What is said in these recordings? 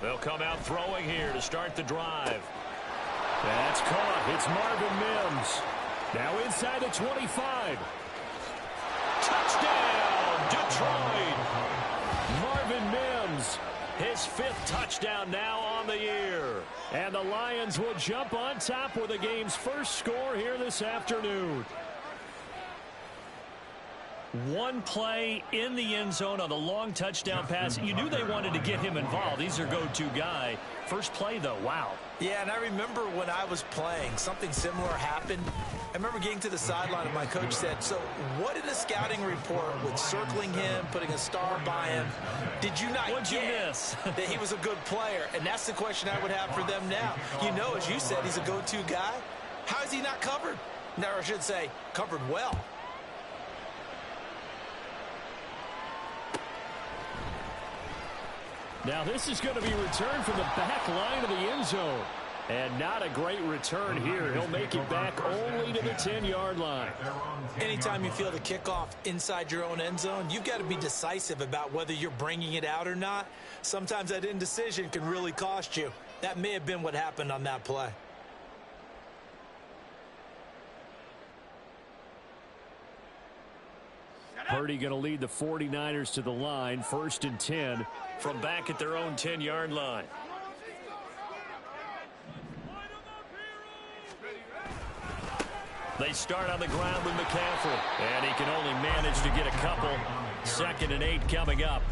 They'll come out throwing here to start the drive. That's caught. It's Marvin Mims. Now inside the 25. Touchdown, Detroit. Marvin Mims, his 5th touchdown now on the year. And the Lions will jump on top with the game's first score here this afternoon. One play in the end zone on the long touchdown pass. You knew they wanted to get him involved. He's their go-to guy. First play, though, wow. Yeah, and I remember when I was playing, something similar happened. I remember getting to the sideline and my coach said, so what did the scouting report with circling him, putting a star by him, did you not What'd you miss? that he was a good player? And that's the question I would have for them now. You know, as you said, he's a go-to guy. How is he not covered? Now, I should say, covered well. Now this is going to be returned from the back line of the end zone. And not a great return here. He'll make it back only to the 10-yard line. Anytime you feel the kickoff inside your own end zone, you've got to be decisive about whether you're bringing it out or not. Sometimes that indecision can really cost you. That may have been what happened on that play. Purdy going to lead the 49ers to the line, 1st and 10 from back at their own 10-yard line. They start on the ground with McCaffrey, and he can only manage to get a couple. 2nd and 8 coming up.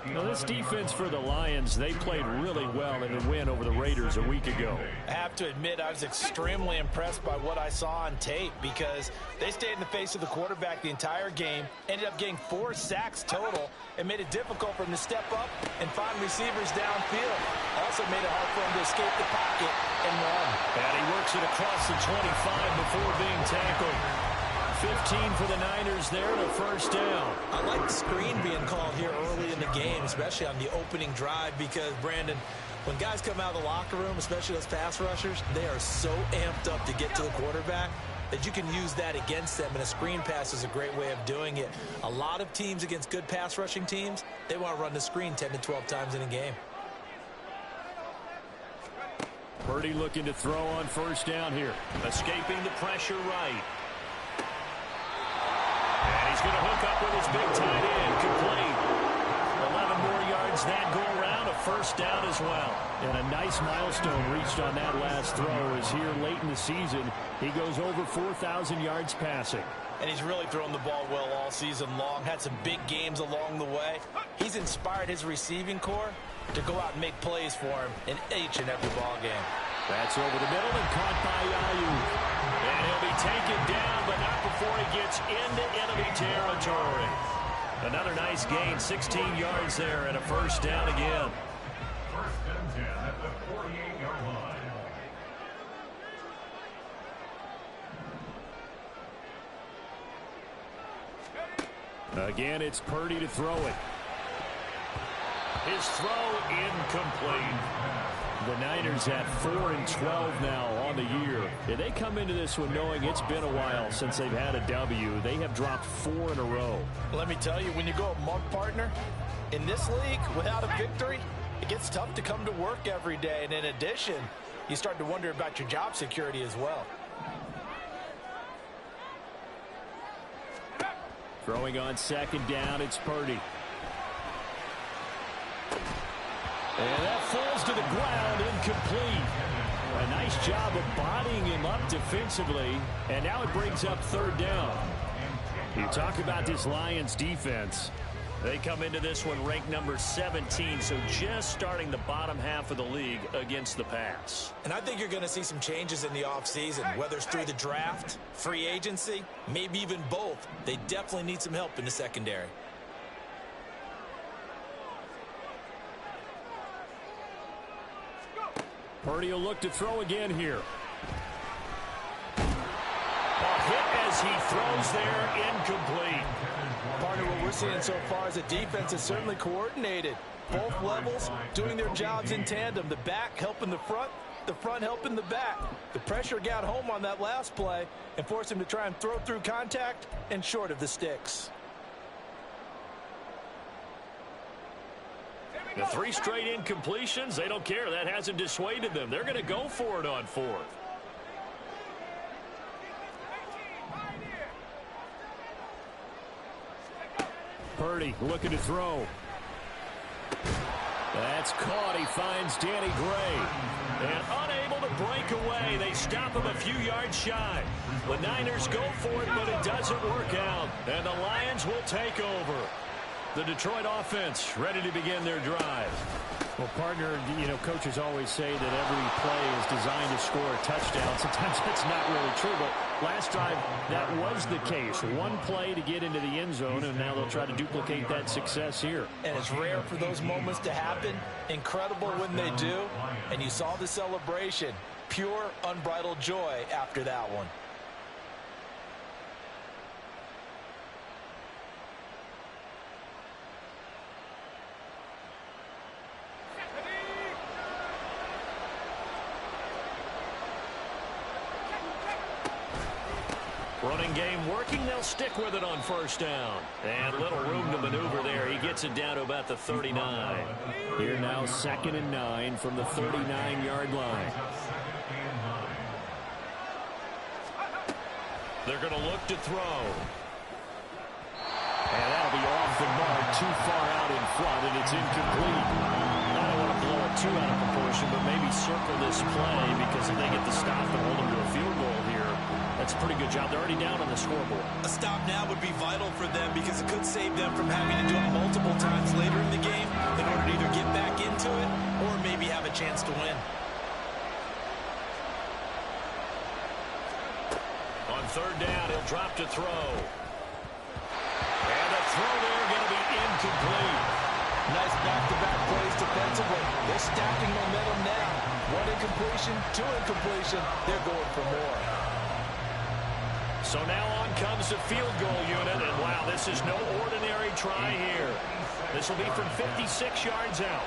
Now this defense for the Lions, they played really well in the win over the Raiders a week ago. I have to admit, I was extremely impressed by what I saw on tape because they stayed in the face of the quarterback the entire game, ended up getting 4 sacks total, and made it difficult for him to step up and find receivers downfield. Also made it hard for him to escape the pocket and run. And he works it across the 25 before being tackled. 15 for the Niners there to 1st down. I like the screen being called here early in the game, especially on the opening drive, because, Brandon, when guys come out of the locker room, especially those pass rushers, they are so amped up to get to the quarterback that you can use that against them, and a screen pass is a great way of doing it. A lot of teams against good pass rushing teams, they want to run the screen 10 to 12 times in a game. Purdy looking to throw on 1st down here. Escaping the pressure right. And he's going to hook up with his big tight end. Complete. 11 more yards that go around. A 1st down as well. And a nice milestone reached on that last throw as here late in the season, he goes over 4,000 yards passing. And he's really thrown the ball well all season long. Had some big games along the way. He's inspired his receiving corps to go out and make plays for him in each and every ball game. That's over the middle and caught by YeeHee. And he'll be taken down, but not before he gets into enemy territory. Another nice gain, 16 yards there, and a 1st down again. 1st and 10 at the 48-yard line. Again, it's Purdy to throw it. His throw incomplete. The Niners at 4-12 now on the year. And they come into this one knowing it's been a while since they've had a W. They have dropped 4 in a row. Let me tell you, when you go a month partner, in this league, without a victory, it gets tough to come to work every day. And in addition, you start to wonder about your job security as well. Throwing on 2nd down, it's Purdy. And that falls to the ground, incomplete. A nice job of bodying him up defensively, and now it brings up 3rd down. You talk about this Lions defense. They come into this one ranked number 17, so just starting the bottom half of the league against the pass. And I think you're going to see some changes in the offseason, whether it's through the draft, free agency, maybe even both. They definitely need some help in the secondary. Purdy will look to throw again here. A hit as he throws there, incomplete. Partner, what we're seeing so far is the defense is certainly coordinated. Both levels doing their jobs in tandem. The back helping the front helping the back. The pressure got home on that last play and forced him to try and throw through contact and short of the sticks. The 3 straight incompletions, they don't care. That hasn't dissuaded them. They're going to go for it on 4th. Purdy looking to throw. That's caught. He finds Danny Gray. And unable to break away. They stop him a few yards shy. The Niners go for it, but it doesn't work out. And the Lions will take over. The Detroit offense ready to begin their drive. Well, partner, coaches always say that every play is designed to score a touchdown. Sometimes that's not really true, but last drive, that was the case. One play to get into the end zone, and now they'll try to duplicate that success here. And it's rare for those moments to happen. Incredible when they do. And you saw the celebration. Pure, unbridled joy after that one. Running game working. They'll stick with it on first down. And little room to maneuver there. He gets it down to about the 39. Here now 2nd and 9 from the 39-yard line. They're going to look to throw. And that'll be off the mark, too far out in front, and it's incomplete. I don't want to blow it too out of proportion, but maybe circle this play, because if they get the stop and hold them to a field goal here, that's a pretty good job. They're already down on the scoreboard. A stop now would be vital for them because it could save them from having to do it multiple times later in the game in order to either get back into it or maybe have a chance to win. On 3rd down, he'll drop to throw. And the throw there going to be incomplete. Nice back-to-back plays defensively. They're stacking momentum now. 1 incompletion, 2 incompletion. They're going for more. So now on comes the field goal unit, and wow, this is no ordinary try here. This will be from 56 yards out.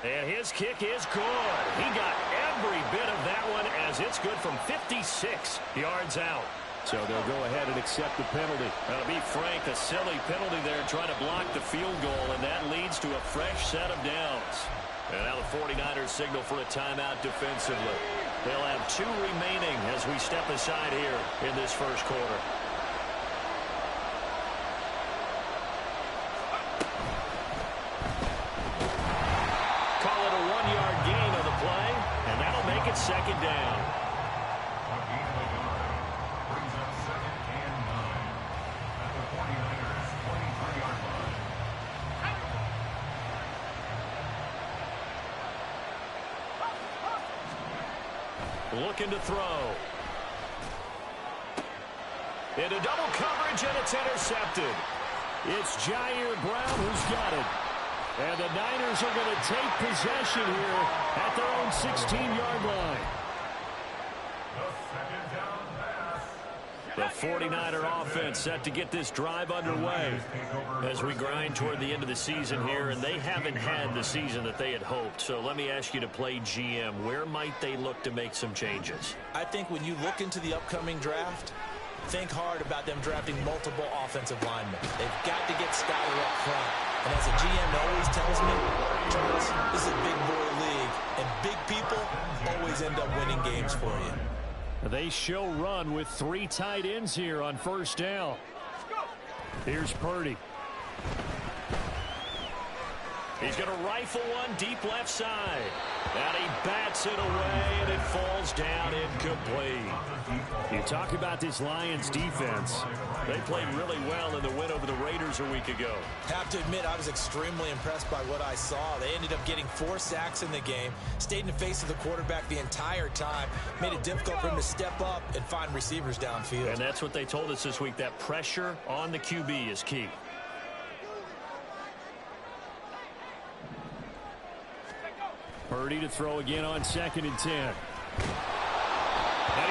And his kick is good. He got every bit of that one, as it's good from 56 yards out. So they'll go ahead and accept the penalty. Now, to be frank, a silly penalty there trying to block the field goal, and that leads to a fresh set of downs. And now the 49ers signal for a timeout defensively. They'll have 2 remaining as we step aside here in this first quarter. Call it a 1-yard gain on the play, and that'll make it 2nd down. Brings up 2nd and 9 at the 49ers 23-yard line. Looking to throw. Into double coverage, and it's intercepted. It's Jair Brown who's got it. And the Niners are going to take possession here at their own 16-yard line. The 49er offense set to get this drive underway as we grind toward the end of the season here, and they haven't had the season that they had hoped. So let me ask you to play GM. Where might they look to make some changes? I think when you look into the upcoming draft, think hard about them drafting multiple offensive linemen. They've got to get Skyler up front. And as a GM always tells me, Charles, this is a big boy league, and big people always end up winning games for you. They show run with 3 tight ends here on first down. Here's Purdy. He's going to rifle one deep left side. And he bats it away, and it falls down incomplete. You talk about this Lions defense. They played really well in the win over the Raiders a week ago. Have to admit, I was extremely impressed by what I saw. They ended up getting 4 sacks in the game, stayed in the face of the quarterback the entire time, made it difficult for him to step up and find receivers downfield. And that's what they told us this week, that pressure on the QB is key. Purdy to throw again on 2nd and 10. And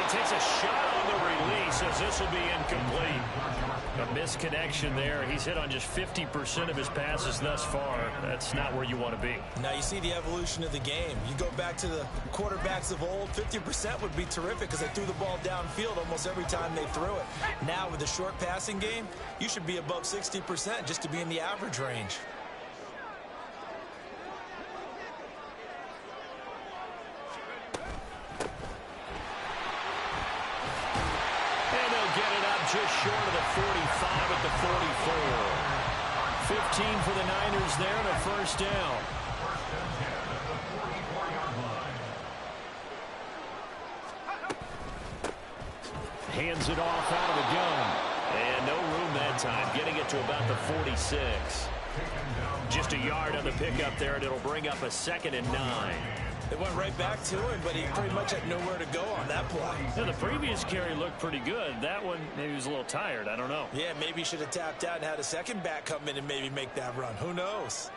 he takes a shot on the release, as this will be incomplete. A misconnection there. He's hit on just 50% of his passes thus far. That's not where you want to be. Now you see the evolution of the game. You go back to the quarterbacks of old, 50% would be terrific because they threw the ball downfield almost every time they threw it. Now with the short passing game, you should be above 60% just to be in the average range. Just short of the 45 at the 44. 15 for the Niners there and a first down. Hands it off out of the gun. And no room that time, getting it to about the 46. Just a yard on the pickup there, and it'll bring up a 2nd and 9. They went right back to him, but he pretty much had nowhere to go on that play. Yeah, the previous carry looked pretty good. That one, maybe he was a little tired. I don't know. Yeah, maybe he should have tapped out and had a second back come in and maybe make that run. Who knows?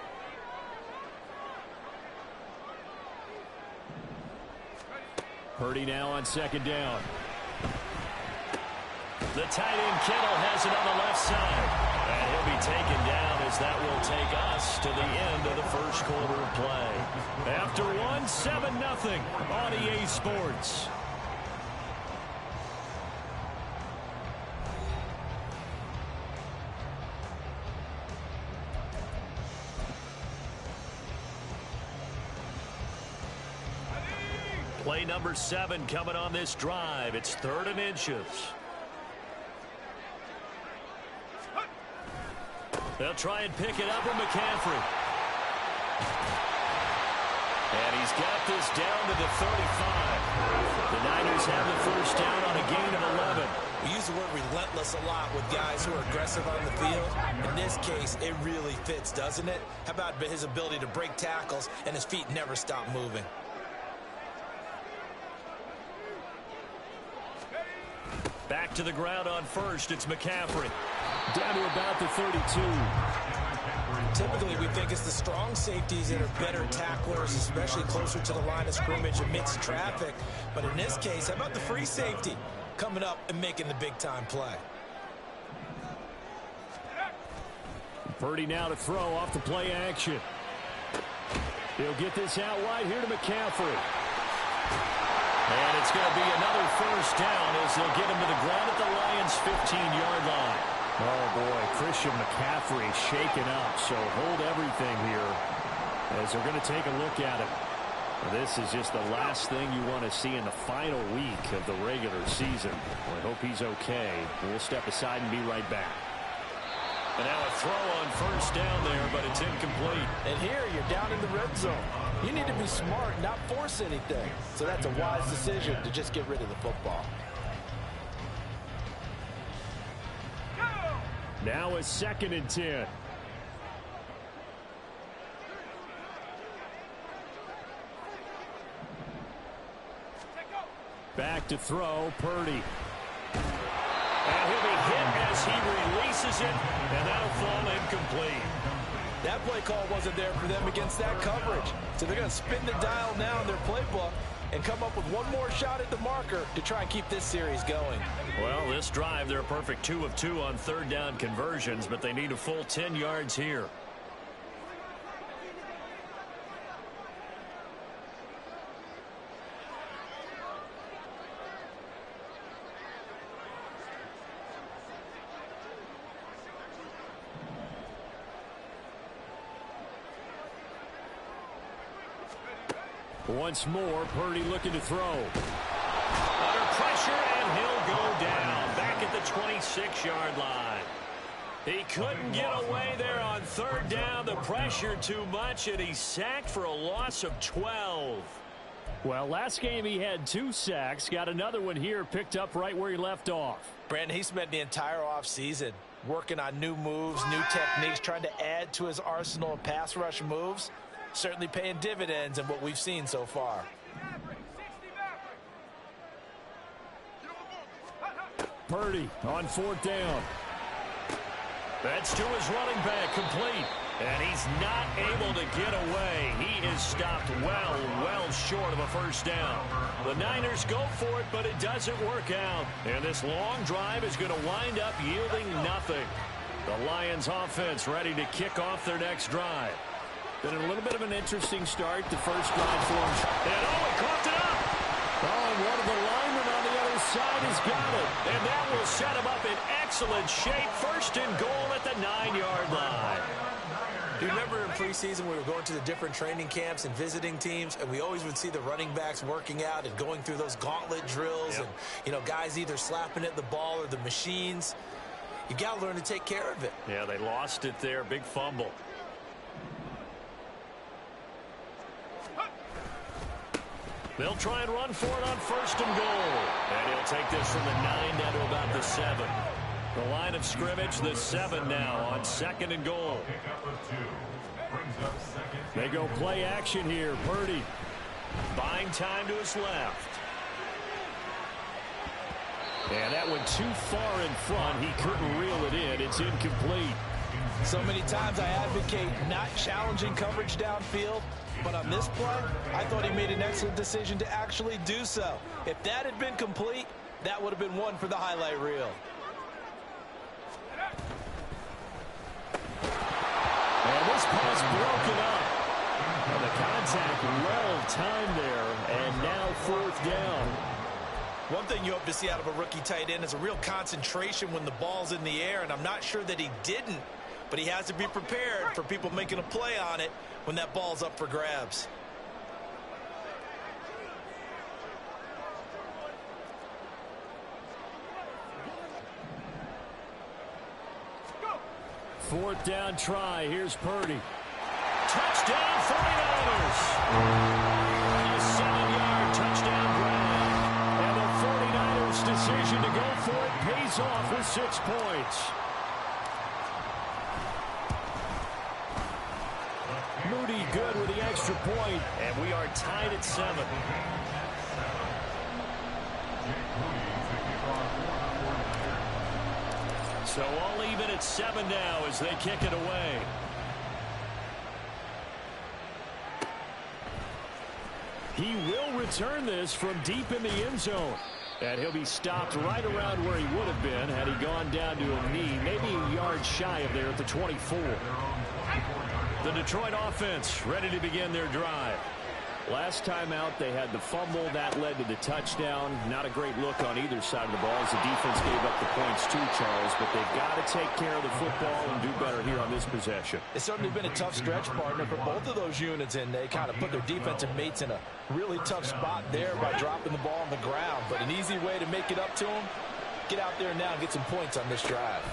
Purdy now on 2nd down. The tight end Kittle has it on the left side. And he'll be taken down as that will take us to the end of the first quarter of play. After 7-0 on EA Sports. Play number 7 coming on this drive. It's 3rd and inches. They'll try and pick it up with McCaffrey. And he's got this down to the 35. The Niners have the first down on a gain of 11. We use the word relentless a lot with guys who are aggressive on the field. In this case, it really fits, doesn't it? How about his ability to break tackles and his feet never stop moving? Back to the ground on first. It's McCaffrey. Down to about the 32. Typically, we think it's the strong safeties that are better tacklers, especially closer to the line of scrimmage amidst traffic. But in this case, how about the free safety coming up and making the big-time play? Purdy now to throw off the play action. He'll get this out wide here to McCaffrey. And it's going to be another first down as they'll get him to the ground at the Lions' 15-yard line. Oh, boy, Christian McCaffrey shaken up, so hold everything here as they're going to take a look at it. This is just the last thing you want to see in the final week of the regular season. I hope he's okay. We'll step aside and be right back. And now a throw on first down there, but it's incomplete. And here you're down in the red zone. You need to be smart, not force anything. So that's a wise decision to just get rid of the football. Now a 2nd and 10. Back to throw, Purdy. And he'll be hit as he releases it, and that'll fall incomplete. That play call wasn't there for them against that coverage. So they're going to spin the dial now in their playbook and come up with one more shot at the marker to try and keep this series going. Well, this drive, they're a perfect 2 of 2 on 3rd down conversions, but they need a full 10 yards here. Once more, Purdy looking to throw. Under pressure, and he'll go down. Back at the 26-yard line. He couldn't get away there on 3rd down. The pressure too much, and he's sacked for a loss of 12. Well, last game he had 2 sacks. Got another one here, picked up right where he left off. Brandon, he spent the entire offseason working on new moves, new techniques, trying to add to his arsenal of pass rush moves. Certainly paying dividends in what we've seen so far. Purdy on 4th down. That's to his running back, complete. And he's not able to get away. He is is stopped well short of a first down. The Niners go for it, but it doesn't work out. And this long drive is going to wind up yielding nothing. The Lions offense ready to kick off their next drive. Been a little bit of an interesting start. The first drive for him. And he coughed it up. Oh, and one of the linemen on the other side has got it. And that will set him up in excellent shape. First and goal at the 9-yard line. Do you remember in preseason we were going to the different training camps and visiting teams, and we always would see the running backs working out and going through those gauntlet drills, and, you know, guys either slapping at the ball or the machines. You got to learn to take care of it. Yeah, they lost it there. Big fumble. They'll try and run for it on first and goal. And he'll take this from the 9 down to about the 7. The line of scrimmage, the 7 now on second and goal. They go play action here. Purdy buying time to his left. And that went too far in front. He couldn't reel it in. It's incomplete. So many times I advocate not challenging coverage downfield, but on this play, I thought he made an excellent decision to actually do so. If that had been complete, that would have been one for the highlight reel. And this pass broken up. And the contact well timed there, and now fourth down. One thing you hope to see out of a rookie tight end is a real concentration when the ball's in the air, and I'm not sure that he didn't, but he has to be prepared for people making a play on it when that ball's up for grabs. Fourth down try. Here's Purdy. Touchdown 49ers. A 7-yard touchdown grab. And the 49ers decision to go for it pays off with 6 points. Moody good with the extra point. And we are tied at 7. So all even at 7 now as they kick it away. He will return this from deep in the end zone. And he'll be stopped right around where he would have been had he gone down to a knee, maybe a yard shy of there at the 24. The Detroit offense ready to begin their drive. Last time out, they had the fumble. That led to the touchdown. Not a great look on either side of the ball as the defense gave up the points too, Charles. But they've got to take care of the football and do better here on this possession. It's certainly been a tough stretch, partner, for both of those units, and they kind of put their defensive mates in a really tough spot there by dropping the ball on the ground. But an easy way to make it up to them, get out there now and get some points on this drive.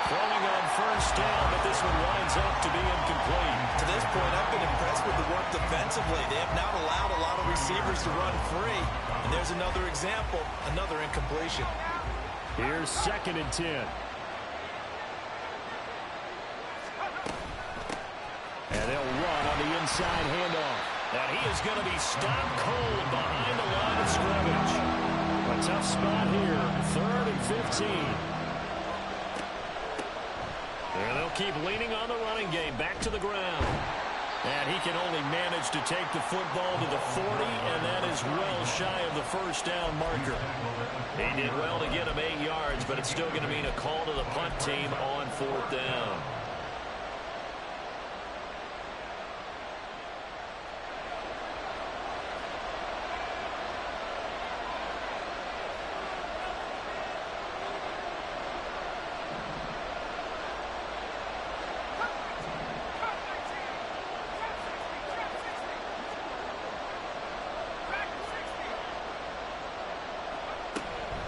Throwing on first down, but this one winds up to be incomplete. To this point, I've been impressed with the work defensively. They have not allowed a lot of receivers to run free. And there's another example, another incompletion. Here's 2nd and 10. And they'll run on the inside handoff. And he is going to be stopped cold behind the line of scrimmage. A tough spot here, 3rd and 15. And they'll keep leaning on the running game back to the ground. And he can only manage to take the football to the 40, and that is well shy of the first down marker. He did well to get him 8 yards, but it's still going to mean a call to the punt team on 4th down.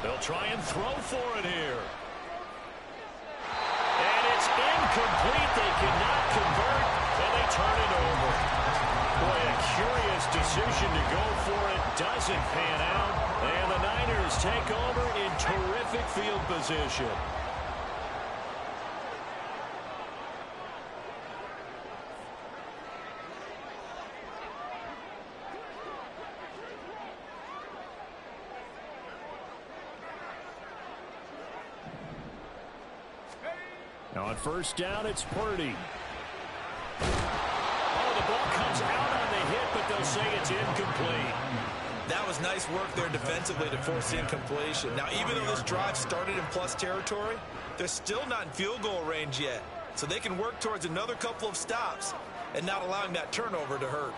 They'll try and throw for it here. And it's incomplete. They cannot convert, and they turn it over. Boy, a curious decision to go for it. Doesn't pan out. And the Niners take over in terrific field position. On first down, it's Purdy. Oh, the ball comes out on the hit, but they'll say it's incomplete. That was nice work there defensively to force incompletion. Now, even though this drive started in plus territory, they're still not in field goal range yet. So they can work towards another couple of stops and not allowing that turnover to hurt.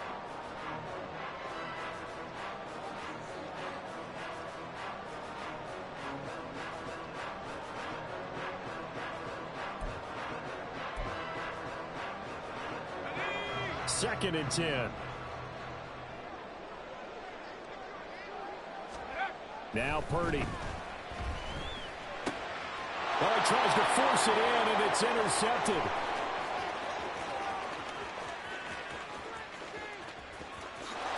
Second and 10. Now Purdy. Well, he tries to force it in, and it's intercepted.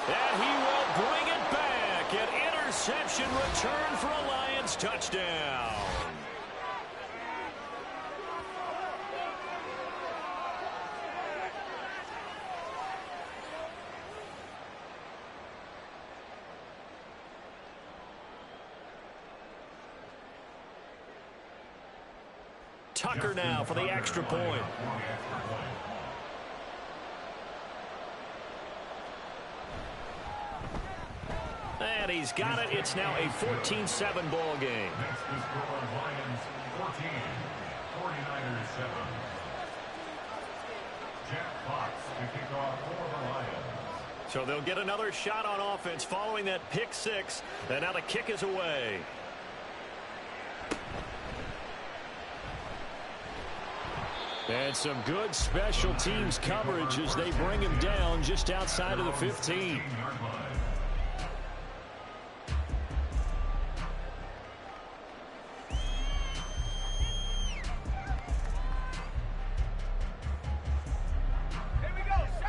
And he will bring it back. An interception return for a Lions touchdown. Tucker now for the extra point. And he's got it. It's now a 14-7 ball game. Next is score Lions 14, 49ers 7. Jack Fox to kick off for the Lions. So they'll get another shot on offense following that pick six. And now the kick is away. And some good special teams coverage as they bring him down just outside of the 15.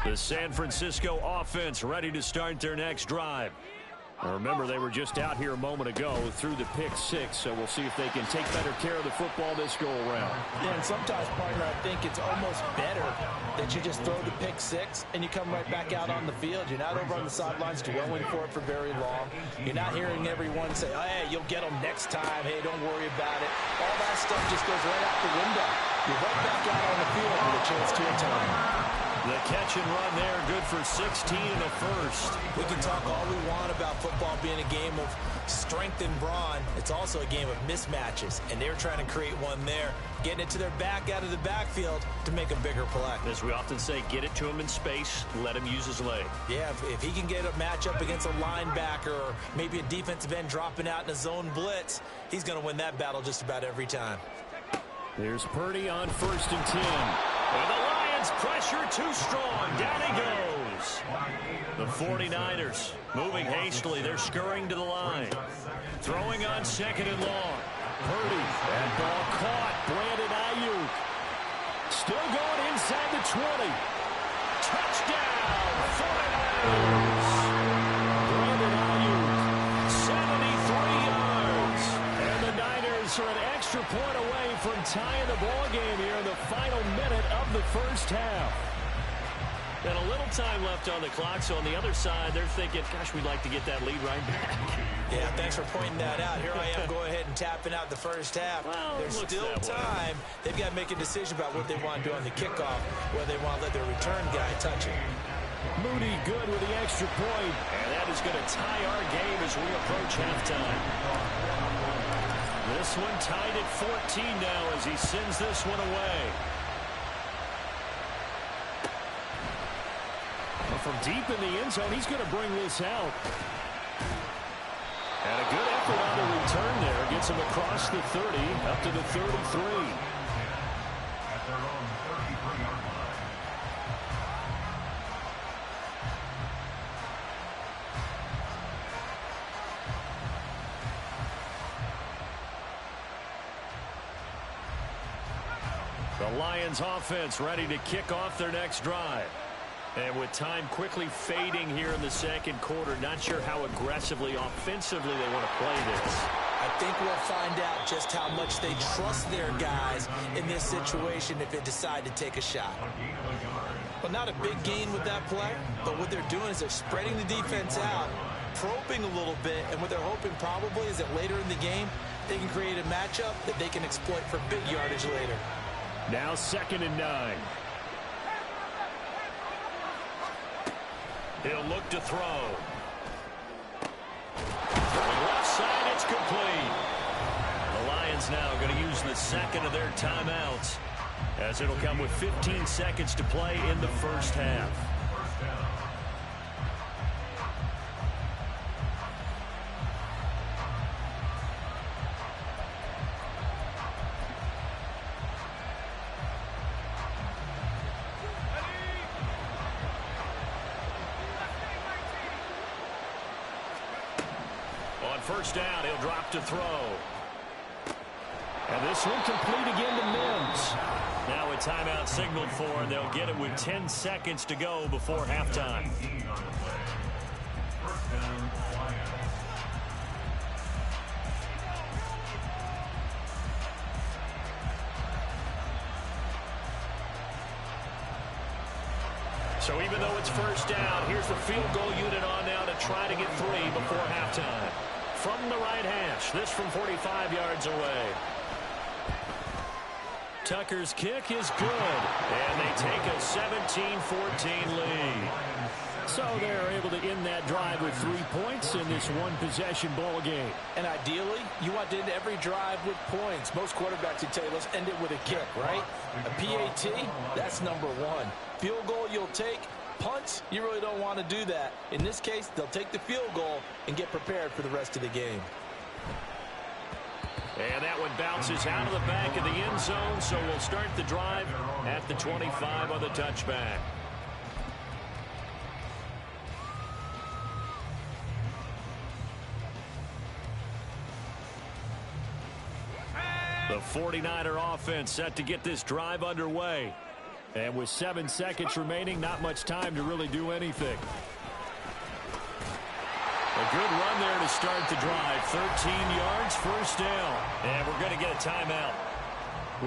The San Francisco offense ready to start their next drive. Now remember, they were just out here a moment ago through the pick six, so we'll see if they can take better care of the football this go-around. Yeah, and sometimes, partner, I think it's almost better that you just throw the pick six and you come right back out on the field. You're not over on the sidelines dwelling for it for very long. You're not hearing everyone say, oh, hey, you'll get them next time. Hey, don't worry about it. All that stuff just goes right out the window. You're right back out on the field with a chance to atone. The catch and run there, good for 16 in the first. We can talk all we want about football being a game of strength and brawn. It's also a game of mismatches, and they're trying to create one there, getting it to their back out of the backfield to make a bigger play. As we often say, get it to him in space, let him use his leg. Yeah, if he can get a matchup against a linebacker or maybe a defensive end dropping out in a zone blitz, he's going to win that battle just about every time. Here's Purdy on first and 10. And the Lions pressure too strong. Down he goes. The 49ers moving hastily. They're scurrying to the line. Throwing on second and long. Purdy. And ball caught. Brandon Ayuk. Still going inside the 20. Touchdown, 49ers. Brandon Ayuk, 73 yards. And the Niners are an extra point away from tying the ball game here in the final minute of the first half. And a little time left on the clock, so on the other side, they're thinking, gosh, we'd like to get that lead right back. Yeah, thanks for pointing that out. Here I am, go ahead and tapping out the first half. Well, there's still time. They've got to make a decision about what they want to do on the kickoff, whether they want to let their return guy touch it. Moody good with the extra point, and that is going to tie our game as we approach halftime. This one tied at 14 now as he sends this one away. Well, from deep in the end zone, he's going to bring this out. And a good effort on the return there. Gets him across the 30, up to the 33. At their own 33-yard line. The Lions offense ready to kick off their next drive. And with time quickly fading here in the second quarter, not sure how aggressively, offensively they want to play this. I think we'll find out just how much they trust their guys in this situation if they decide to take a shot. Well, not a big gain with that play, but what they're doing is they're spreading the defense out, probing a little bit, and what they're hoping probably is that later in the game, they can create a matchup that they can exploit for big yardage later. Now 2nd and 9. He'll look to throw. Left side, it's complete. The Lions now going to use the second of their timeouts, as it'll come with 15 seconds to play in the first half. On first down, he'll drop to throw. And this one complete again to Mims. Now a timeout signaled for, and they'll get it with 10 seconds to go before halftime. So even though it's first down, here's the field goal unit on now to try to get 3 before halftime. From the right hash, this from 45 yards away. Tucker's kick is good, and they take a 17-14 lead. So they're able to end that drive with 3 points in this one-possession ball game. And ideally, you want to end every drive with points. Most quarterbacks would tell you, let's end it with a kick, right? A PAT, that's number 1. Field goal you'll take. Punts, you really don't want to do that. In this case, they'll take the field goal and get prepared for the rest of the game. And that one bounces out of the back of the end zone, so we'll start the drive at the 25 on the touchback. The 49er offense set to get this drive underway. And with 7 seconds remaining, not much time to really do anything. A good run there to start the drive. 13 yards, first down. And we're going to get a timeout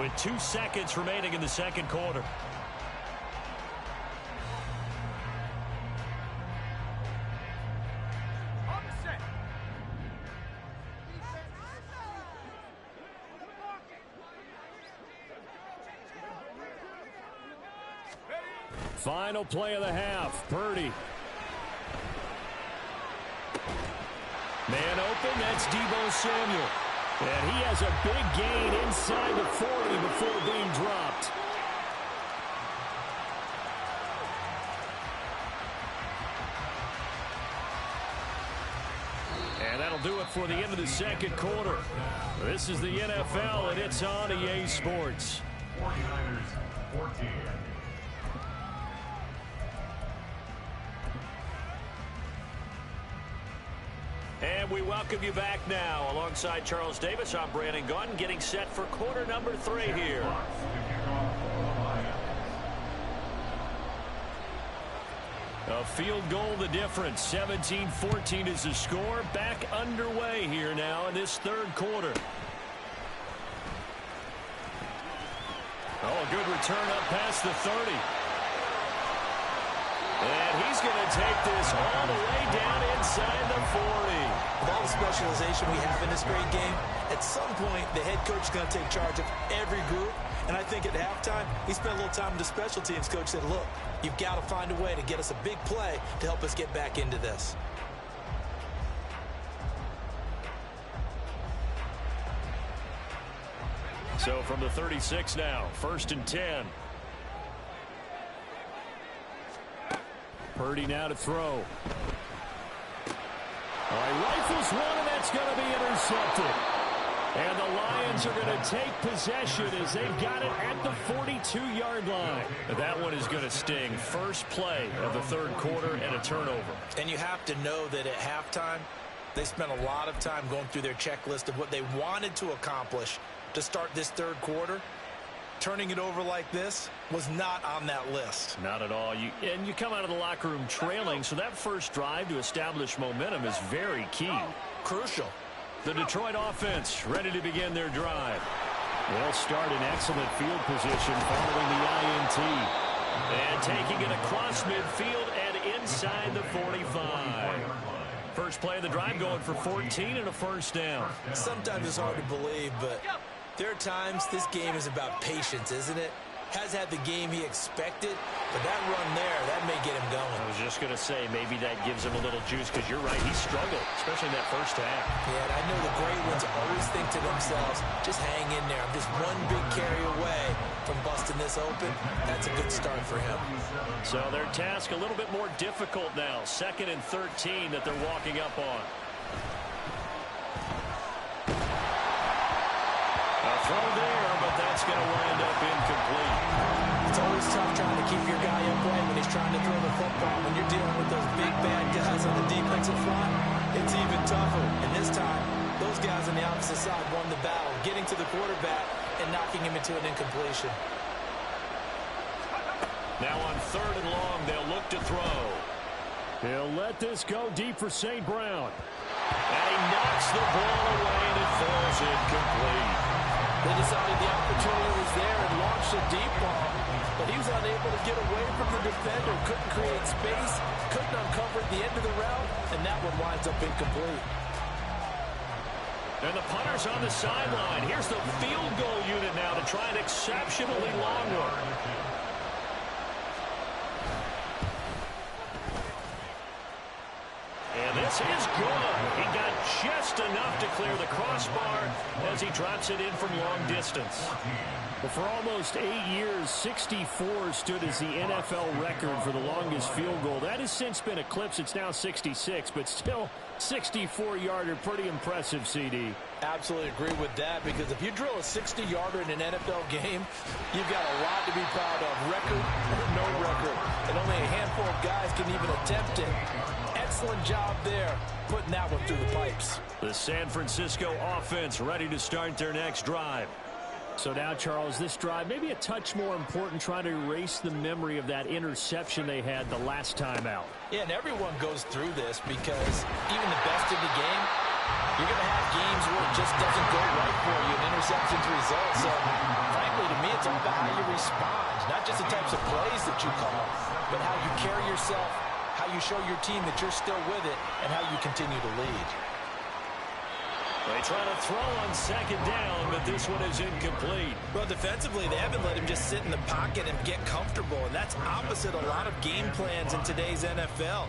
with 2 seconds remaining in the second quarter. Final play of the half. Purdy. Man open, that's Deebo Samuel. And he has a big gain inside the 40 before being dropped. And that'll do it for the end of the second quarter. This is the NFL, and it's on EA Sports. 49ers 14. And we welcome you back now. Alongside Charles Davis, I'm Brandon Gunn, getting set for quarter number 3 here. A field goal the difference. 17-14 is the score. Back underway here now in this third quarter. Oh, a good return up past the 30. And he's going to take this all the way down inside the 40. With all the specialization we have in this great game, at some point the head coach is going to take charge of every group. And I think at halftime, he spent a little time with the special teams coach, said, look, you've got to find a way to get us a big play to help us get back into this. So from the 36 now, 1st and 10. Purdy now to throw. All right, rifles one, and that's going to be intercepted. And the Lions are going to take possession as they've got it at the 42-yard line. That one is going to sting. First play of the third quarter and a turnover. And you have to know that at halftime, they spent a lot of time going through their checklist of what they wanted to accomplish to start this third quarter. Turning it over like this was not on that list. Not at all. And you come out of the locker room trailing, so that first drive to establish momentum is very key. Crucial. The Detroit offense ready to begin their drive. They'll start in excellent field position following the INT. And taking it across midfield and inside the 45. First play of the drive going for 14 and a first down. Sometimes it's hard to believe, but There are times this game is about patience, isn't it? Has had the game he expected, but that run there, that may get him going. I was just going to say, maybe that gives him a little juice, because you're right, he struggled, especially in that first half. Yeah, and I know the great ones always think to themselves, just hang in there. I'm just one big carry away from busting this open. That's a good start for him. So their task a little bit more difficult now. 2nd and 13 that they're walking up on. A throw there, but that's going to wind up incomplete. It's always tough trying to keep your guy upright when he's trying to throw the football. When you're dealing with those big, bad guys on the defensive front, it's even tougher. And this time, those guys on the opposite side won the battle, getting to the quarterback and knocking him into an incompletion. Now on 3rd and long, they'll look to throw. He'll let this go deep for St. Brown. And he knocks the ball away, and it falls incomplete. They decided the opportunity was there and launched a deep ball, but he was unable to get away from the defender, couldn't create space, couldn't uncover at the end of the route, and that one winds up incomplete. And the punter's on the sideline. Here's the field goal unit now to try an exceptionally long one. And this is good. He got just enough to clear the crossbar as he drops it in from long distance. Well, for almost 8 years, 64 stood as the NFL record for the longest field goal. That has since been eclipsed. It's now 66, but still 64-yarder. Pretty impressive, CD. Absolutely agree with that, because if you drill a 60-yarder in an NFL game, you've got a lot to be proud of, record or no record. And only a handful of guys can even attempt it. Excellent job there, putting that one through the pipes. The San Francisco offense ready to start their next drive. So now, Charles, this drive maybe a touch more important, trying to erase the memory of that interception they had the last time out. Yeah, and everyone goes through this, because even the best in the game, you're going to have games where it just doesn't go right for you, and interceptions result. So, frankly, to me, it's all about how you respond, not just the types of plays that you call, but how you carry yourself, how you show your team that you're still with it, and how you continue to lead. They try to throw on 2nd down, but this one is incomplete. Well, defensively, they haven't let him just sit in the pocket and get comfortable, and that's opposite a lot of game plans in today's NFL.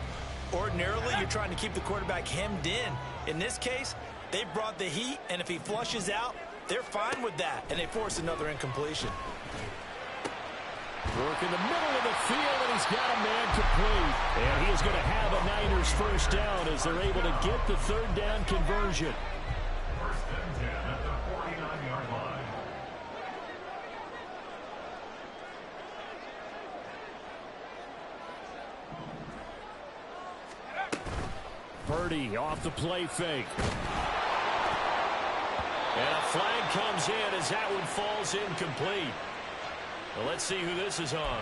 Ordinarily, you're trying to keep the quarterback hemmed in. In this case, they brought the heat, and if he flushes out, they're fine with that, and they force another incompletion. Work in the middle of the field, and he's got a man complete. And he is going to have a Niners first down as they're able to get the 3rd down conversion. 1st and 10 at the 49-yard line. Purdy off the play fake. And a flag comes in as that one falls incomplete. Well, let's see who this is on.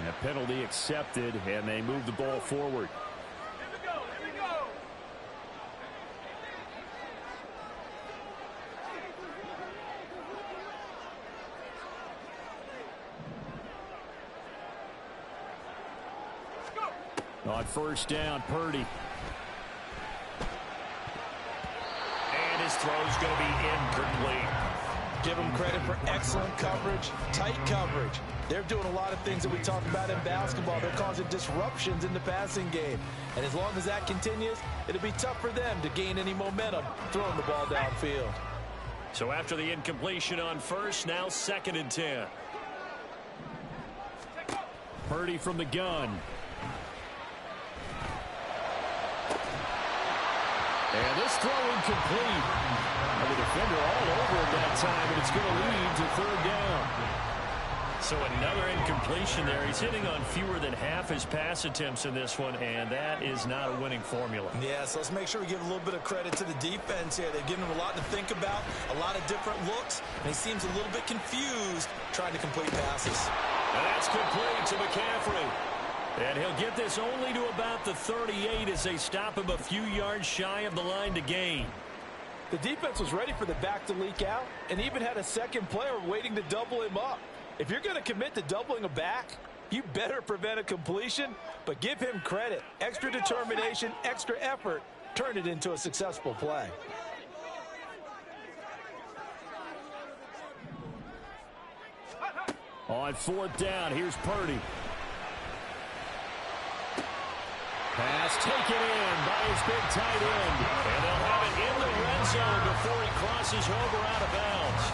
A penalty accepted, and they move the ball forward. Here we go. On 1st down, Purdy. And his throw's going to be incomplete. Give them credit for excellent coverage, tight coverage. They're doing a lot of things that we talk about in basketball. They're causing disruptions in the passing game. And as long as that continues, it'll be tough for them to gain any momentum throwing the ball downfield. So after the incompletion on 1st, now 2nd and 10. Purdy from the gun. And this throw incomplete. And the defender all over at that time, and it's going to lead to 3rd down. So another incompletion there. He's hitting on fewer than half his pass attempts in this one, and that is not a winning formula. Yeah, so let's make sure we give a little bit of credit to the defense here. They've given him a lot to think about, a lot of different looks, and he seems a little bit confused trying to complete passes. And that's complete to McCaffrey. And he'll get this only to about the 38 as they stop him a few yards shy of the line to gain. The defense was ready for the back to leak out and even had a second player waiting to double him up. If you're going to commit to doubling a back, you better prevent a completion, but give him credit. Extra determination, extra effort, turn it into a successful play. On fourth down, here's Purdy. Pass taken in by his big tight end. And they'll have it in the red zone before he crosses over out of bounds.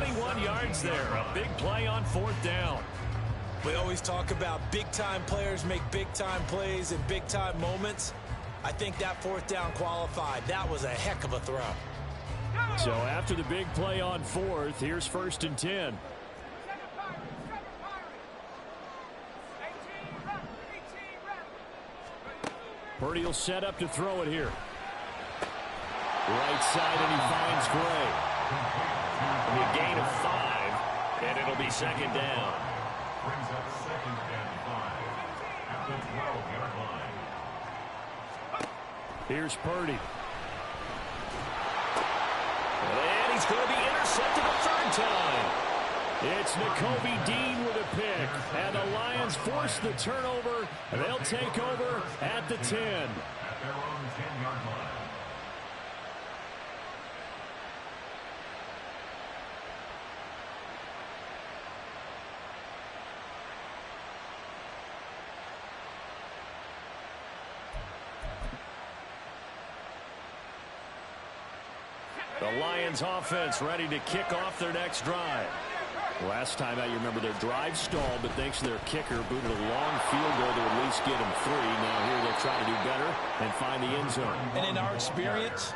21 yards there. A big play on fourth down. We always talk about big-time players make big-time plays in big-time moments. I think that fourth down qualified. That was a heck of a throw. So after the big play on fourth, here's 1st and 10. Purdy will set up to throw it here. Right side, and he finds Gray. It'll be a gain of 5, and it'll be 2nd down. Brings up 2nd and 5 at the 12-yard line. Here's Purdy. And he's going to be intercepted a 3rd time. It's Nakobe Dean with a pick, and the Lions force the turnover. They'll take over at the 10. At their own 10-yard line. The Lions offense ready to kick off their next drive. Last time out, you remember their drive stalled, but thanks to their kicker, booted a long field goal to at least get them 3. Now here they'll try to do better and find the end zone. And in our experience,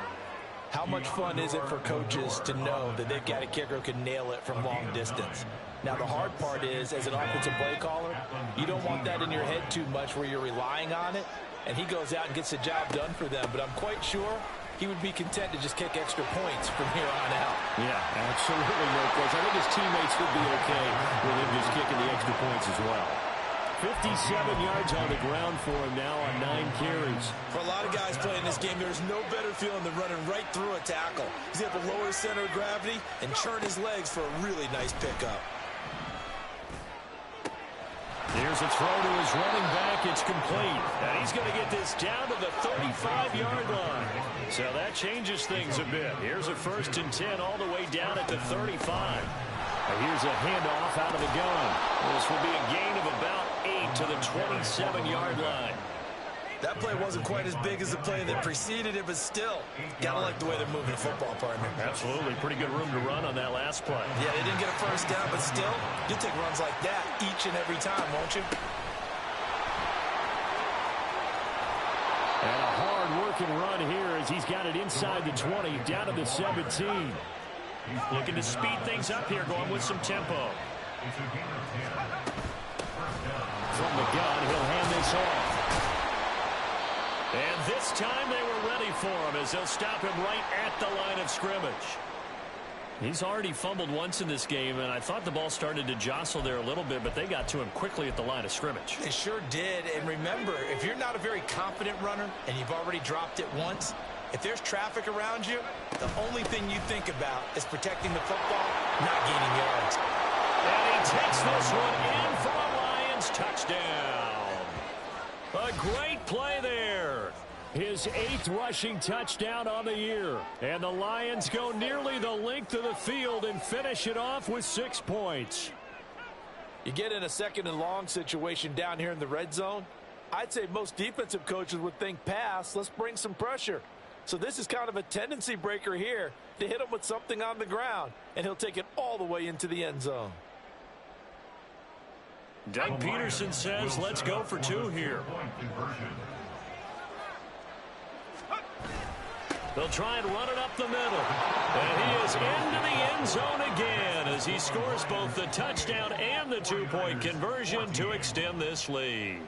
how much fun is it for coaches to know that they've got a kicker who can nail it from long distance? Now, the hard part is, as an offensive play caller, you don't want that in your head too much where you're relying on it, and he goes out and gets the job done for them. But I'm quite sure he would be content to just kick extra points from here on out. Yeah, absolutely no question. I think his teammates would be okay with him just kicking the extra points as well. 57 yards on the ground for him now on 9 carries. For a lot of guys playing this game, there's no better feeling than running right through a tackle. He's able to lower his center of gravity and churn his legs for a really nice pickup. Here's a throw to his running back. It's complete. And he's going to get this down to the 35-yard line. So that changes things a bit. Here's a 1st and 10 all the way down at the 35. And here's a handoff out of the gun. This will be a gain of about 8 to the 27-yard line. That play wasn't quite as big as the play that preceded it, but still, gotta like the way they're moving the football, partner. Absolutely. Pretty good room to run on that last play. Yeah, they didn't get a 1st down, but still, you'll take runs like that each and every time, won't you? And a hard-working run here as he's got it inside the 20, down to the 17. Looking to speed things up here, going with some tempo. From the gun, he'll hand this off. And this time they were ready for him as they'll stop him right at the line of scrimmage. He's already fumbled once in this game, and I thought the ball started to jostle there a little bit, but they got to him quickly at the line of scrimmage. They sure did. And remember, if you're not a very confident runner and you've already dropped it once, if there's traffic around you, the only thing you think about is protecting the football, not gaining yards. And he takes this one in for a Lions touchdown. A great play there. His 8th rushing touchdown on the year. And the Lions go nearly the length of the field and finish it off with 6 points. You get in a 2nd and long situation down here in the red zone, I'd say most defensive coaches would think pass, let's bring some pressure. So this is kind of a tendency breaker here to hit him with something on the ground, and he'll take it all the way into the end zone. Doug Peterson says, let's go for 2 here. They'll try and run it up the middle. And he is into the end zone again as he scores both the touchdown and the 2-point conversion to extend this lead.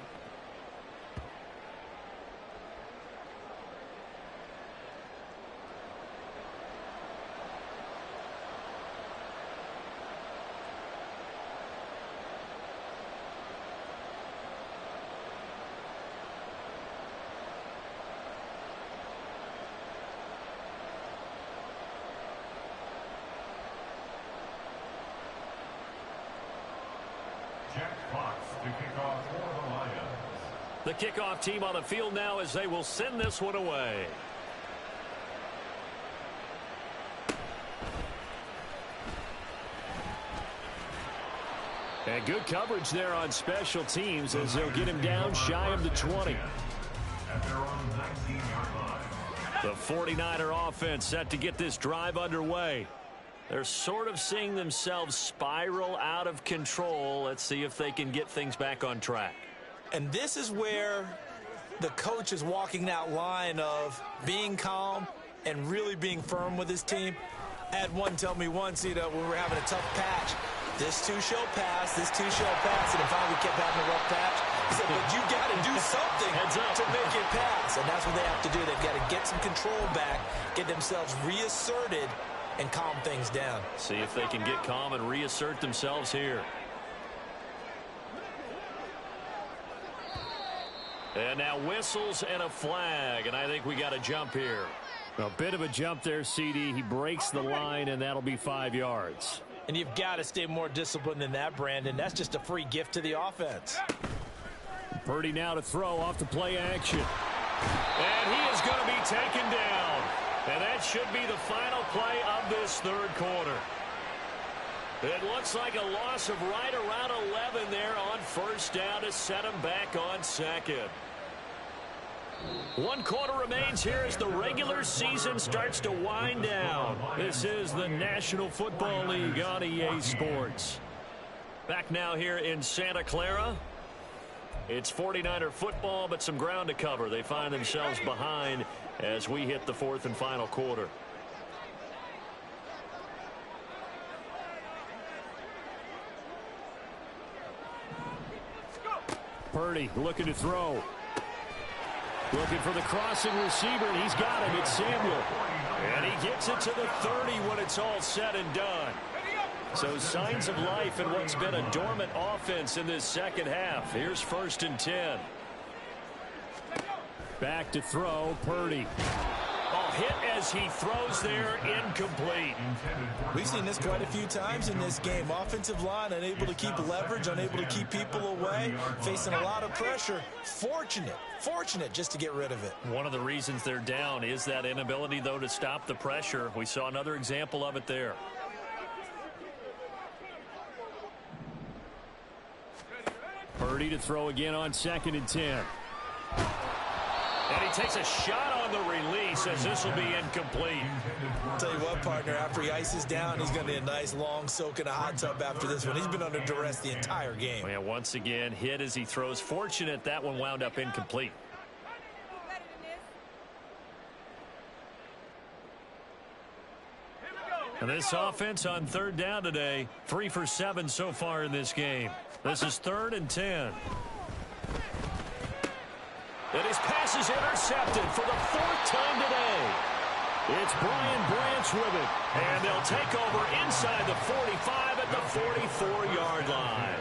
The kickoff team on the field now as they will send this one away. And good coverage there on special teams as they'll get him down shy of the 20. At their own 19-yard line. The 49er offense set to get this drive underway. They're sort of seeing themselves spiral out of control. Let's see if they can get things back on track. And this is where the coach is walking that line of being calm and really being firm with his team. I had one tell me once, when we were having a tough patch, this two shall pass, this two shall pass, and if we kept having a rough patch, he said, but you got to do something to make it pass. And that's what they have to do. They've got to get some control back, get themselves reasserted, and calm things down. See if they can get calm and reassert themselves here. And now whistles and a flag, and I think we got a jump here. A bit of a jump there, CD. He breaks the line, and that'll be 5 yards. And you've got to stay more disciplined than that, Brandon. That's just a free gift to the offense. Purdy now to throw off the play action. And he is going to be taken down. And that should be the final play of this third quarter. It looks like a loss of right around 11 there on first down to set him back on second. 1 quarter remains here as the regular season starts to wind down. This is the National Football League on EA Sports. Back now here in Santa Clara. It's 49er football, but some ground to cover. They find themselves behind as we hit the fourth and final quarter. Purdy looking to throw. Looking for the crossing receiver, and he's got him. It's Samuel. And he gets it to the 30 when it's all said and done. So signs of life in what's been a dormant offense in this second half. Here's 1st and 10. Back to throw, Purdy. Oh, hit as he throws there, incomplete. We've seen this quite a few times in this game. Offensive line unable to keep leverage, unable to keep people away, facing a lot of pressure. Fortunate just to get rid of it. One of the reasons they're down is that inability, though, to stop the pressure. We saw another example of it there. Purdy to throw again on 2nd and 10. And he takes a shot on the release as this will be incomplete. I'll tell you what, partner, after he ices down, he's going to need a nice long soak in a hot tub after this one. He's been under duress the entire game. Yeah, once again, hit as he throws. Fortunate that one wound up incomplete. And this offense on 3rd down today, 3 for 7 so far in this game. This is 3rd and 10. And his pass is intercepted for the 4th time today. It's Brian Branch with it. And they'll take over inside the 45 at the 44-yard line.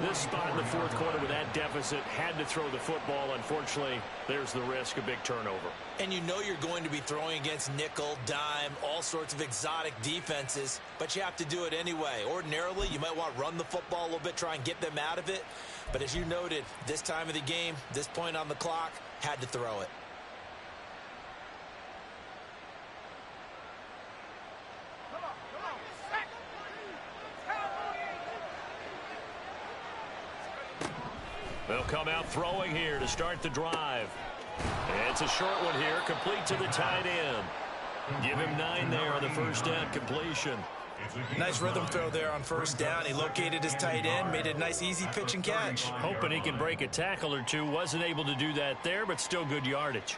This spot in the 4th quarter with that deficit had to throw the football. Unfortunately, there's the risk of big turnover. And you know you're going to be throwing against nickel, dime, all sorts of exotic defenses, but you have to do it anyway. Ordinarily, you might want to run the football a little bit, try and get them out of it. But as you noted, this time of the game, this point on the clock, had to throw it. They'll come out throwing here to start the drive. It's a short one here, complete to the tight end. Give him 9 there on the first down completion. Nice rhythm throw there on first down. He located his tight end, made a nice easy pitch and catch. Hoping he can break a tackle or two. Wasn't able to do that there, but still good yardage.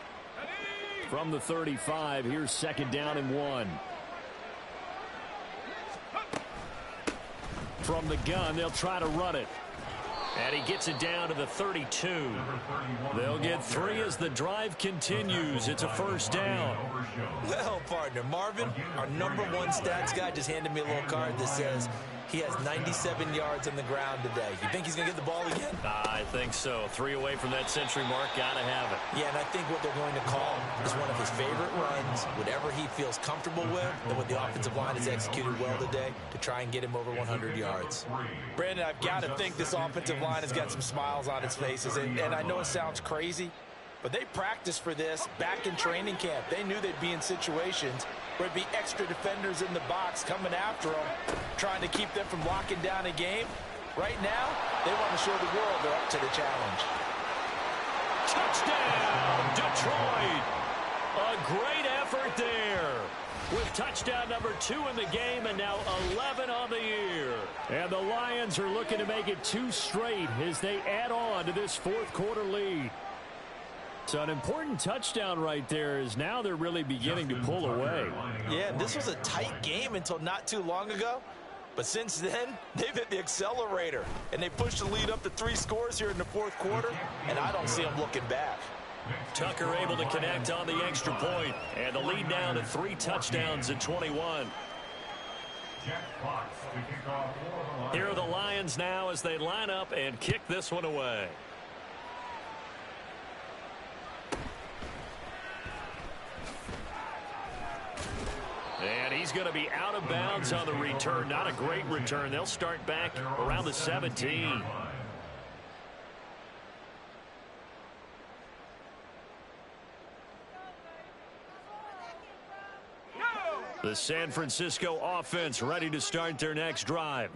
From the 35, here's 2nd down and 1. From the gun, they'll try to run it. And he gets it down to the 32. They'll get 3 as the drive continues. It's a first down. Well, partner, Marvin, our #1 stats guy, just handed me a little card that says he has 97 yards on the ground today. You think he's going to get the ball again? I think so. 3 away from that century mark. Got to have it. Yeah, and I think what they're going to call is one of his favorite runs, whatever he feels comfortable with, and what the offensive line has executed well today to try and get him over 100 yards. Brandon, I've got to think this offensive line has got some smiles on its faces, and I know it sounds crazy, but they practiced for this back in training camp. They knew they'd be in situations where it'd be extra defenders in the box coming after them, trying to keep them from locking down a game. Right now, they want to show the world they're up to the challenge. Touchdown, Detroit. A great effort there. With touchdown number 2 in the game and now 11 on the year. And the Lions are looking to make it 2 straight as they add on to this fourth quarter lead. So an important touchdown right there is now they're really beginning to pull away. Yeah, this was a tight game until not too long ago. But since then, they've hit the accelerator. And they pushed the lead up to 3 scores here in the fourth quarter. And I don't see them looking back. Tucker able to connect on the extra point. And the lead down to 3 touchdowns at 21. Here are the Lions now as they line up and kick this one away. And he's going to be out of bounds on the return. Not a great return. They'll start back around the 17. The San Francisco offense ready to start their next drive.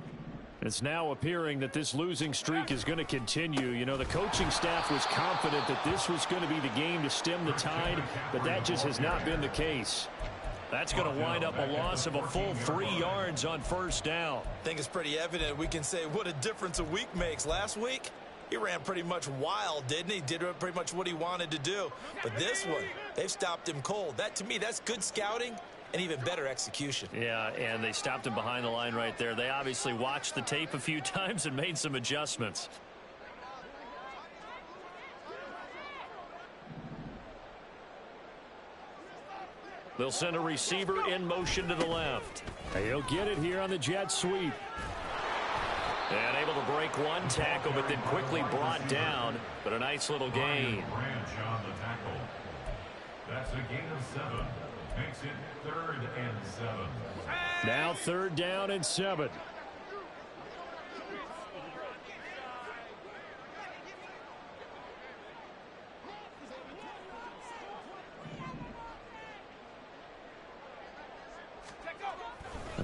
It's now appearing that this losing streak is going to continue. You know, the coaching staff was confident that this was going to be the game to stem the tide, but that just has not been the case. That's going to wind up a loss of a full 3 yards on first down. I think it's pretty evident we can say what a difference a week makes. Last week, he ran pretty much wild, didn't he? Did pretty much what he wanted to do. But this one, they've stopped him cold. That, to me, that's good scouting and even better execution. Yeah, and they stopped him behind the line right there. They obviously watched the tape a few times and made some adjustments. They'll send a receiver in motion to the left. He'll get it here on the jet sweep. And able to break one tackle, but then quickly brought down. But a nice little gain. That's a gain of 7. Makes it 3rd and 7. Now 3rd down and 7.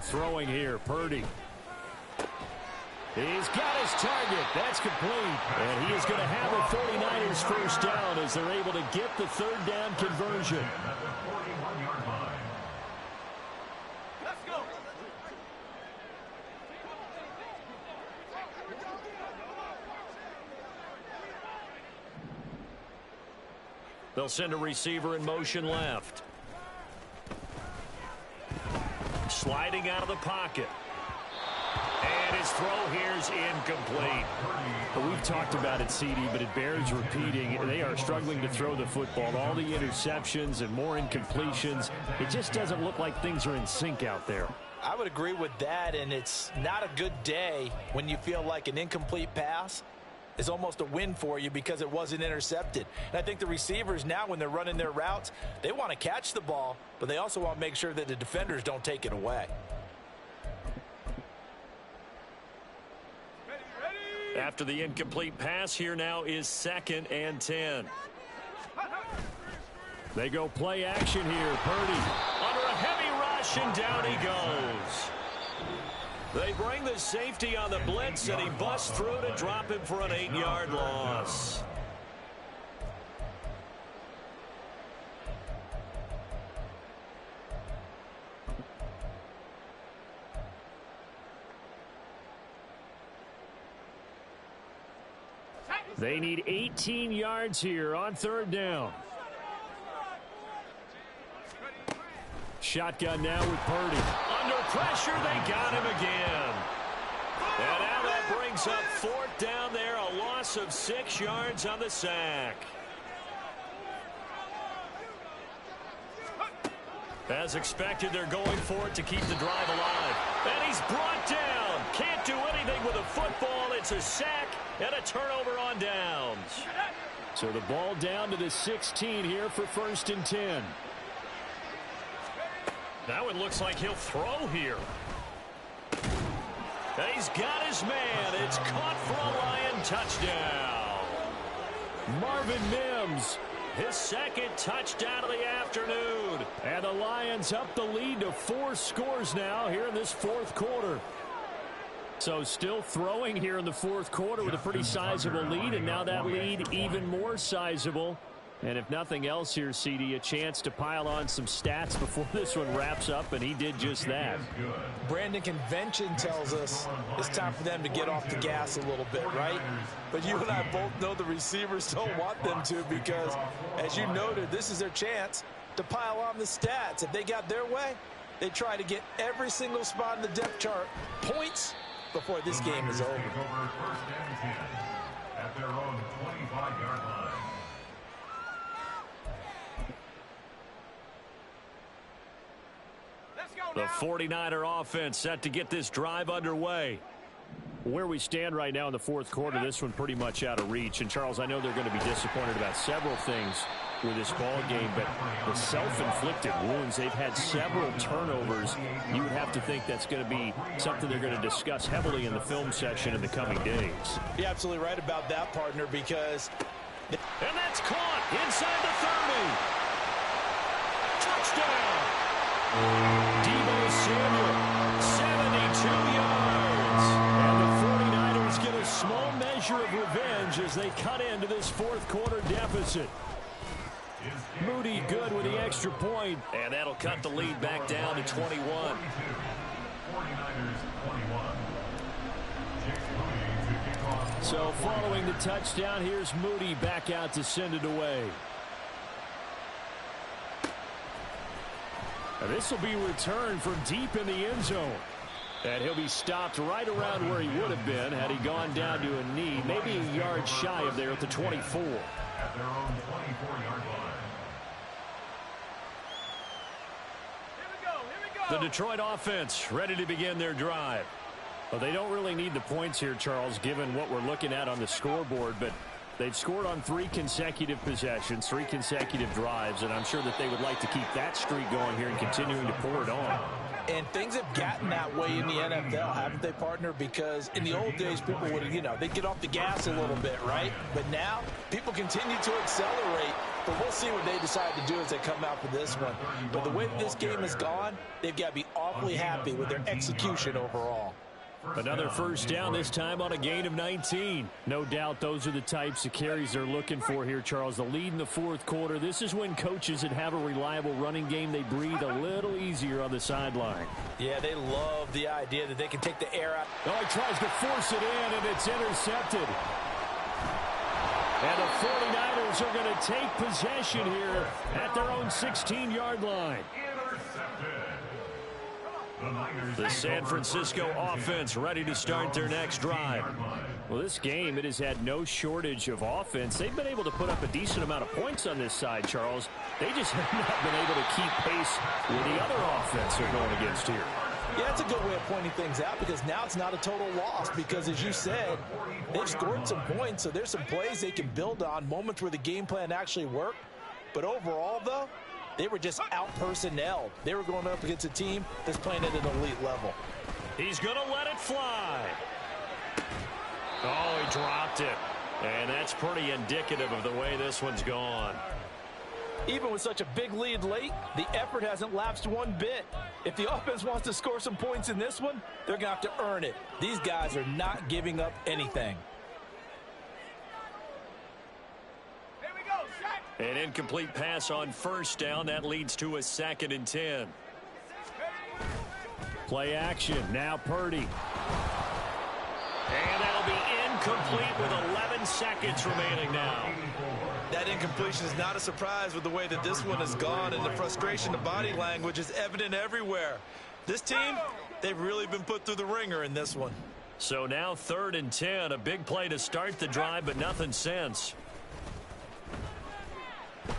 Throwing here, Purdy. He's got his target. That's complete. And he is going to have the 49ers first down as they're able to get the 3rd down conversion. At the 41-yard line. Let's go. They'll send a receiver in motion left. Sliding out of the pocket. And his throw here is incomplete. We've talked about it, CD, but it bears repeating. They are struggling to throw the football. All the interceptions and more incompletions. It just doesn't look like things are in sync out there. I would agree with that, and it's not a good day when you feel like an incomplete pass is almost a win for you because it wasn't intercepted. And I think the receivers now, when they're running their routes, they want to catch the ball, but they also want to make sure that the defenders don't take it away. After the incomplete pass, here now is 2nd and 10. They go play action here. Purdy under a heavy rush, and down he goes. They bring the safety on the blitz, and he busts through to drop him for an 8-yard loss. They need 18 yards here on 3rd down. Shotgun now with Purdy. Under pressure, they got him again. And now that brings up 4th down there, a loss of 6 yards on the sack. As expected, they're going for it to keep the drive alive. And he's brought down. Can't do anything with a football. It's a sack and a turnover on downs. So the ball down to the 16 here for 1st and 10. Now it looks like he'll throw here. And he's got his man. It's caught for a Lion touchdown. Marvin Mims, his 2nd touchdown of the afternoon. And the Lions up the lead to 4 scores now here in this 4th quarter. So still throwing here in the fourth quarter with a pretty sizable lead, and now that lead even more sizable. And if nothing else here, CD, a chance to pile on some stats before this one wraps up, and he did just that. Brandon, convention tells us it's time for them to get off the gas a little bit, right? But you and I both know the receivers don't want them to because, as you noted, this is their chance to pile on the stats. If they got their way, they try to get every single spot in the depth chart points before this game is over. First and 10 at their own 25-yard line. The 49er offense set to get this drive underway. Where we stand right now in the fourth quarter, this one pretty much out of reach. And, Charles, I know they're going to be disappointed about several things with this ball game, but the self-inflicted wounds, they've had several turnovers. You would have to think that's going to be something they're going to discuss heavily in the film session in the coming days. You're absolutely right about that, partner, because... And that's caught inside the 30. Touchdown! Deebo Samuel, 72 yards. And the 49ers get a small measure of revenge as they cut into this fourth quarter deficit. Moody good with the extra point, and that'll cut the lead back down to 21. 49ers 21. So following the touchdown, here's Moody back out to send it away. This will be returned from deep in the end zone. And he'll be stopped right around where he would have been had he gone down to a knee, maybe a yard shy of there at the 24. At their own 24-yard line. The Detroit offense ready to begin their drive. Well, they don't really need the points here, Charles, given what we're looking at on the scoreboard, but they've scored on 3 consecutive possessions, 3 consecutive drives, and I'm sure that they would like to keep that streak going here and continuing to pour it on. And things have gotten that way in the NFL, haven't they, partner? Because in the old days, people would, they'd get off the gas a little bit, right? But now, people continue to accelerate. But we'll see what they decide to do as they come out for this one. But the way that this game has gone, they've got to be awfully happy with their execution overall. Another first down, this time on a gain of 19. No doubt those are the types of carries they're looking for here, Charles. The lead in the fourth quarter. This is when coaches that have a reliable running game, they breathe a little easier on the sideline. Yeah, they love the idea that they can take the air out. Oh, he tries to force it in, and it's intercepted. And the 49ers are going to take possession here at their own 16-yard line. The San Francisco offense ready to start their next drive. Well, this game, it has had no shortage of offense. They've been able to put up a decent amount of points on this side, Charles. They just have not been able to keep pace with the other offense they're going against here. Yeah, that's a good way of pointing things out because now it's not a total loss because, as you said, they've scored some points, so there's some plays they can build on, moments where the game plan actually worked. But overall, though, they were just out-personnelled. They were going up against a team that's playing at an elite level. He's going to let it fly. Oh, he dropped it. And that's pretty indicative of the way this one's gone. Even with such a big lead late, the effort hasn't lapsed one bit. If the offense wants to score some points in this one, they're going to have to earn it. These guys are not giving up anything. An incomplete pass on first down. That leads to a 2nd and 10. Play action. Now Purdy. And that'll be incomplete with 11 seconds remaining now. That incompletion is not a surprise with the way that this one has gone, and the frustration of body language is evident everywhere. This team, they've really been put through the ringer in this one. So now 3rd and 10. A big play to start the drive, but nothing since.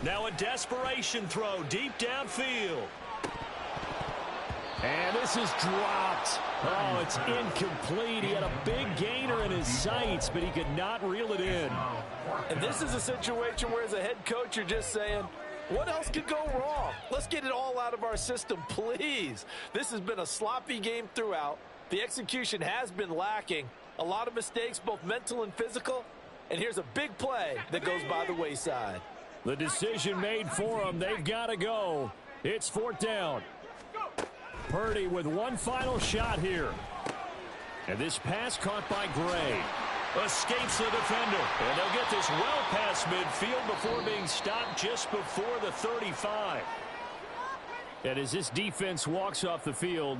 Now a desperation throw deep downfield. And this is dropped. Oh, it's incomplete. He had a big gainer in his sights, but he could not reel it in. And this is a situation where, as a head coach, you're just saying, what else could go wrong? Let's get it all out of our system, please. This has been a sloppy game throughout. The execution has been lacking. A lot of mistakes, both mental and physical. And here's a big play that goes by the wayside. The decision made for them. They've got to go. It's 4th down. Purdy with one final shot here. And this pass caught by Gray. Escapes the defender. And they'll get this well past midfield before being stopped just before the 35. And as this defense walks off the field,